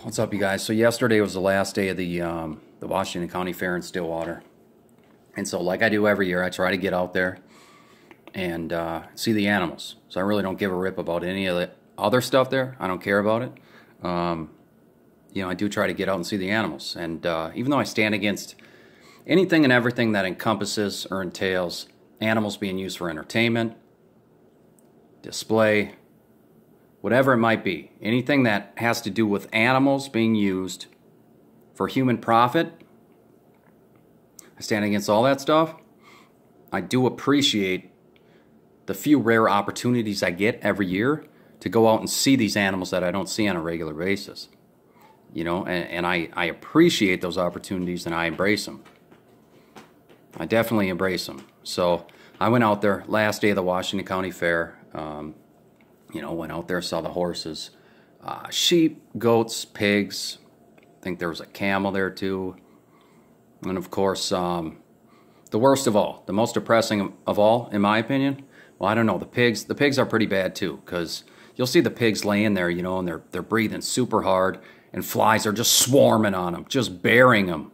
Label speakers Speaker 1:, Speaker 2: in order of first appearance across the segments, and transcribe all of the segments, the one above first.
Speaker 1: What's up, you guys? So yesterday was the last day of the Washington County Fair in Stillwater, and so like I do every year, I try to get out there and see the animals. So I really don't give a rip about any of the other stuff there. I don't care about it. I do try to get out and see the animals, and even though I stand against anything and everything that encompasses or entails animals being used for entertainment, display, whatever it might be, anything that has to do with animals being used for human profit, I stand against all that stuff. I do appreciate the few rare opportunities I get every year to go out and see these animals that I don't see on a regular basis. And I appreciate those opportunities, and I embrace them. I definitely embrace them. So I went out there last day of the Washington County Fair. Went out there, saw the horses, sheep, goats, pigs. I think there was a camel there too. And of course, the worst of all, the most depressing of all, in my opinion, well, I don't know, the pigs. The pigs are pretty bad too, because you'll see the pigs laying there, and they're breathing super hard, and flies are just swarming on them, just bearing them.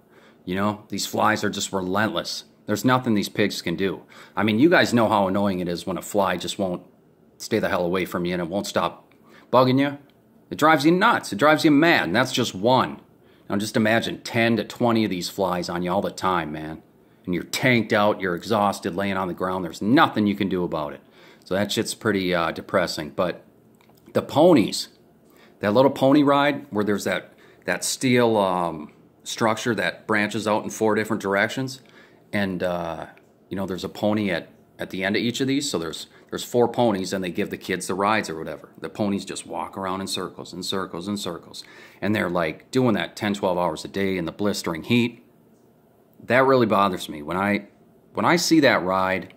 Speaker 1: These flies are just relentless. There's nothing these pigs can do. I mean, you guys know how annoying it is when a fly just won't stay the hell away from you and it won't stop bugging you. It drives you nuts. It drives you mad, and that's just one. Now just imagine 10 to 20 of these flies on you all the time, man. And you're tanked out, you're exhausted, laying on the ground. There's nothing you can do about it. So that shit's pretty depressing. But the ponies, that little pony ride where there's that steel structure that branches out in 4 different directions, and there's a pony at the end of each of these. So there's 4 ponies, and they give the kids the rides or whatever. The ponies just walk around in circles and circles and circles. And they're like doing that 10, 12 hours a day in the blistering heat. That really bothers me. When I see that ride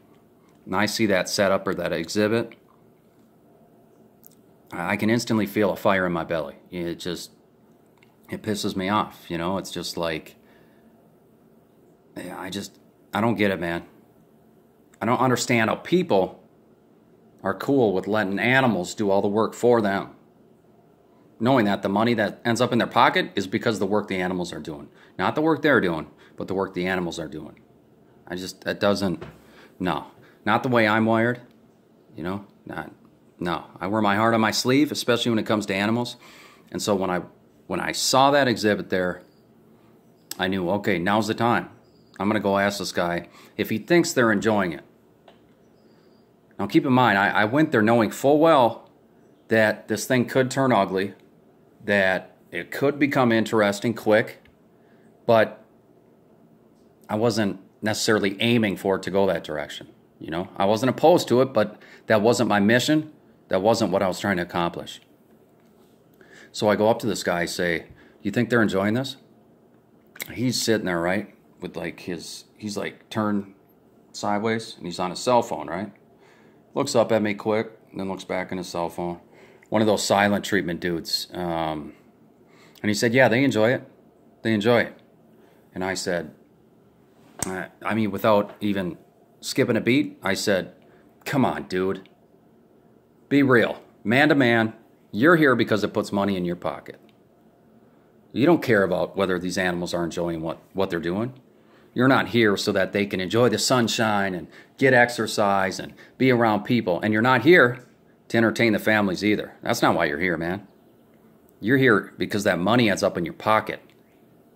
Speaker 1: and I see that setup or that exhibit, I can instantly feel a fire in my belly. It pisses me off. It's just like, I don't get it, man. I don't understand how people are cool with letting animals do all the work for them, knowing that the money that ends up in their pocket is because of the work the animals are doing. Not the work they're doing, but the work the animals are doing. Not the way I'm wired, no. I wear my heart on my sleeve, especially when it comes to animals. And so when I saw that exhibit there, I knew, okay, now's the time. I'm going to go ask this guy if he thinks they're enjoying it. Now keep in mind, I went there knowing full well that this thing could turn ugly, that it could become interesting quick, but I wasn't necessarily aiming for it to go that direction. I wasn't opposed to it, but that wasn't my mission. That wasn't what I was trying to accomplish. So I go up to this guy, say, you think they're enjoying this? He's sitting there, right, with he's turned sideways, and he's on his cell phone, right? Looks up at me quick, then looks back on his cell phone. One of those silent treatment dudes. And he said, yeah, they enjoy it. They enjoy it. And I said, without even skipping a beat, I said, come on, dude. Be real. Man to man, you're here because it puts money in your pocket. You don't care about whether these animals are enjoying what they're doing. You're not here so that they can enjoy the sunshine and get exercise and be around people. And you're not here to entertain the families either. That's not why you're here, man. You're here because that money ends up in your pocket.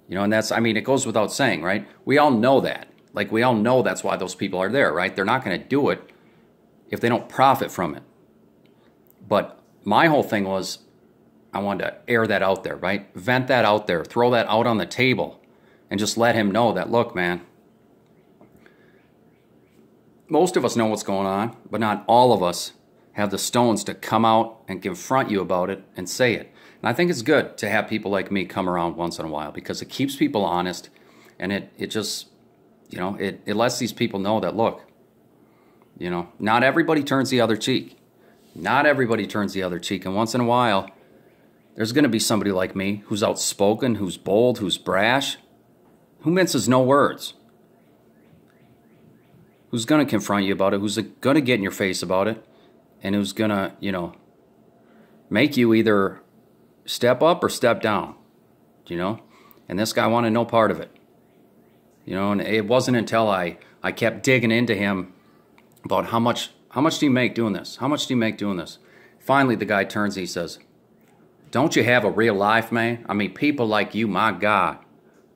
Speaker 1: And it goes without saying, right? We all know that. We all know that's why those people are there, right? They're not going to do it if they don't profit from it. But my whole thing was, I wanted to air that out there, right? Vent that out there. Throw that out on the table. And just let him know that, look, man, most of us know what's going on, but not all of us have the stones to come out and confront you about it and say it. And I think it's good to have people like me come around once in a while, because it keeps people honest, and it just, it lets these people know that, look, not everybody turns the other cheek. Not everybody turns the other cheek. And once in a while, there's going to be somebody like me who's outspoken, who's bold, who's brash, who minces no words, who's going to confront you about it, who's going to get in your face about it, and who's going to, make you either step up or step down. you know? And this guy wanted no part of it. You know, and it wasn't until I kept digging into him about how much do you make doing this? How much do you make doing this? Finally, the guy turns and he says, don't you have a real life, man? I mean, people like you, my God.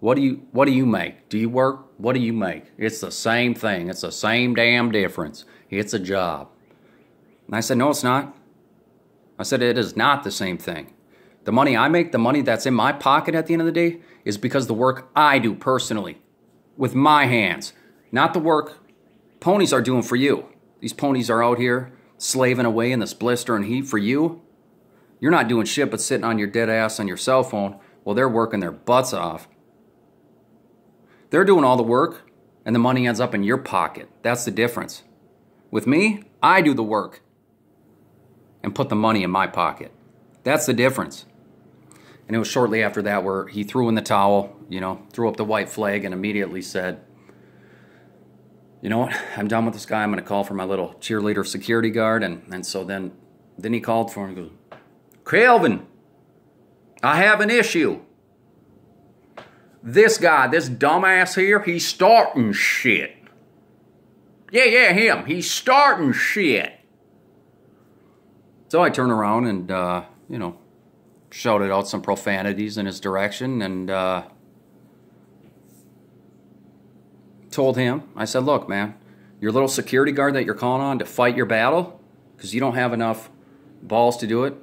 Speaker 1: What do you make? Do you work? What do you make? It's the same thing. It's the same damn difference. It's a job. And I said, no, it's not. I said, it is not the same thing. The money I make, the money that's in my pocket at the end of the day, is because the work I do personally, with my hands, not the work ponies are doing for you. These ponies are out here slaving away in this blistering heat for you. You're not doing shit but sitting on your dead ass on your cell phone while they're working their butts off. They're doing all the work, and the money ends up in your pocket. That's the difference. With me, I do the work and put the money in my pocket. That's the difference. And it was shortly after that where he threw in the towel, you know, threw up the white flag and immediately said, you know what, I'm done with this guy. I'm going to call for my little cheerleader security guard. And so then he called for him and goes, Calvin, I have an issue. This guy, this dumbass here, he's starting shit. Yeah, him. He's starting shit. So I turned around and, you know, shouted out some profanities in his direction and told him, I said, look, man, your little security guard that you're calling on to fight your battle, because you don't have enough balls to do it,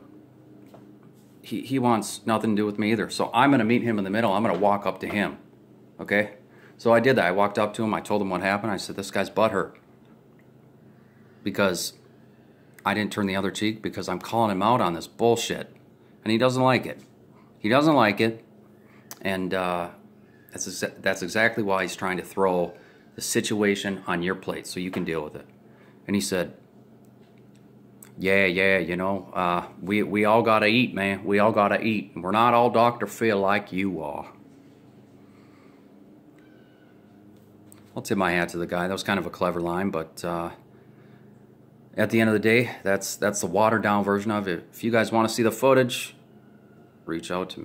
Speaker 1: he wants nothing to do with me either. So I'm going to meet him in the middle. I'm going to walk up to him. Okay? So I did that. I walked up to him. I told him what happened. I said, this guy's butthurt. Because I didn't turn the other cheek, because I'm calling him out on this bullshit. And he doesn't like it. He doesn't like it. And that's exactly why he's trying to throw the situation on your plate so you can deal with it. And he said, yeah, you know, we all gotta eat, man. We all gotta eat. We're not all Dr. Phil like you are. I'll tip my hat to the guy. That was kind of a clever line, but at the end of the day, that's the watered down version of it. If you guys want to see the footage, reach out to me.